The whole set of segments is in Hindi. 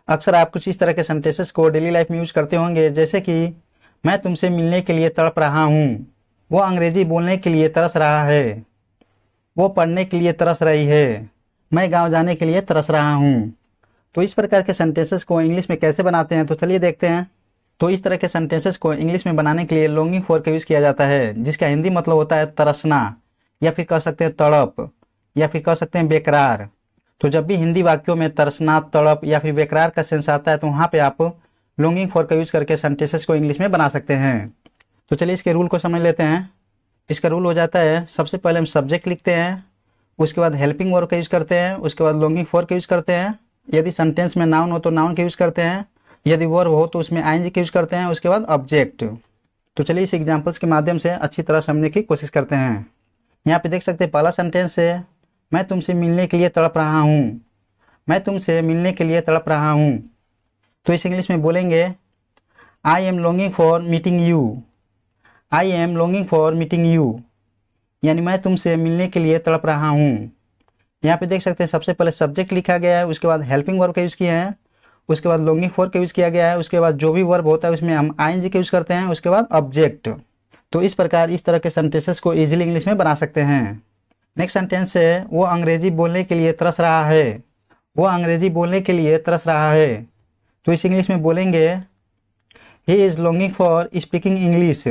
अक्सर आप कुछ इस तरह के सेंटेंसेस को डेली लाइफ में यूज करते होंगे, जैसे कि मैं तुमसे मिलने के लिए तड़प रहा हूँ, वो अंग्रेजी बोलने के लिए तरस रहा है, वो पढ़ने के लिए तरस रही है, मैं गांव जाने के लिए तरस रहा हूँ। तो इस प्रकार के सेंटेंसेस को इंग्लिश में कैसे बनाते हैं, तो चलिए देखते हैं। तो इस तरह के सेंटेंसेस को इंग्लिश में बनाने के लिए लॉन्गिंग फॉर का यूज़ किया जाता है, जिसका हिंदी मतलब होता है तरसना, या फिर कह सकते हैं तड़प, या फिर कह सकते हैं बेकरार। तो जब भी हिंदी वाक्यों में तरसना, तड़प या फिर बेकरार का सेंस आता है, तो वहाँ पे आप लॉन्गिंग फॉर का यूज़ करके सेंटेंसेस को इंग्लिश में बना सकते हैं। तो चलिए इसके रूल को समझ लेते हैं। इसका रूल हो जाता है, सबसे पहले हम सब्जेक्ट लिखते हैं, उसके बाद हेल्पिंग वर्ब का यूज़ करते हैं, उसके बाद लॉन्गिंग फॉर का यूज़ करते हैं। यदि सेंटेंस में नाउन हो तो नाउन का यूज़ करते हैं, यदि वर्ब हो तो उसमें आईएनजी का यूज़ करते हैं, उसके बाद ऑब्जेक्ट। तो चलिए इस एग्जाम्पल्स के माध्यम से अच्छी तरह समझने की कोशिश करते हैं। यहाँ पे देख सकते हैं पहला सेंटेंस है, मैं तुमसे मिलने के लिए तड़प रहा हूँ। मैं तुमसे मिलने के लिए तड़प रहा हूँ। तो इस इंग्लिश में बोलेंगे, I am longing for meeting you. I am longing for meeting you, यानी मैं तुमसे मिलने के लिए तड़प रहा हूँ। यहाँ पे देख सकते हैं सबसे पहले सब्जेक्ट लिखा गया है, उसके बाद हेल्पिंग वर्ब का यूज़ किए हैं, उसके बाद लॉन्गिंग फॉर का यूज़ किया गया है, उसके बाद जो भी वर्ब होता है उसमें हम आईएनजी का यूज़ करते हैं, उसके बाद ऑब्जेक्ट। तो इस प्रकार इस तरह के सेंटेंसेस को इजीली इंग्लिश में बना सकते हैं। नेक्स्ट सेंटेंस है, वो अंग्रेजी बोलने के लिए तरस रहा है। वो अंग्रेजी बोलने के लिए तरस रहा है। तो इस इंग्लिश में बोलेंगे, he is longing for speaking English.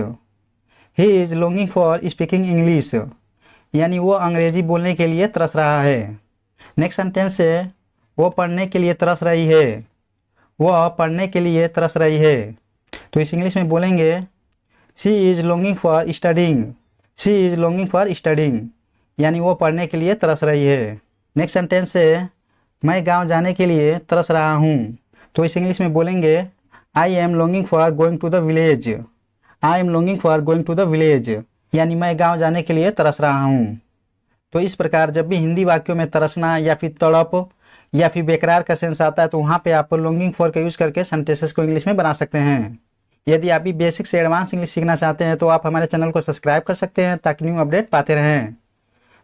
He is longing for speaking English, यानी वो अंग्रेजी बोलने के लिए तरस रहा है। नेक्स्ट सेंटेंस है, वो पढ़ने के लिए तरस रही है। वो पढ़ने के लिए तरस रही है। तो इस इंग्लिश में बोलेंगे, she is longing for studying. She is longing for studying, यानी वो पढ़ने के लिए तरस रही है। नेक्स्ट सेंटेंस है, मैं गांव जाने के लिए तरस रहा हूँ। तो इस इंग्लिश में बोलेंगे, I am longing for going to the village. I am longing for going to the village, यानी मैं गांव जाने के लिए तरस रहा हूँ। तो इस प्रकार जब भी हिंदी वाक्यों में तरसना या फिर तड़प या फिर बेकरार का सेंस आता है, तो वहाँ पे आप लॉन्गिंग फॉर का यूज़ करके सेंटेंसेस को इंग्लिश में बना सकते हैं। यदि आप भी बेसिक से एडवांस इंग्लिश सीखना चाहते हैं तो आप हमारे चैनल को सब्सक्राइब कर सकते हैं, ताकि न्यू अपडेट पाते रहें।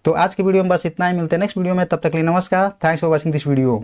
तो आज की वीडियो में बस इतना ही। मिलते हैं नेक्स्ट वीडियो में, तब तक के लिए नमस्कार। Thanks for watching this video.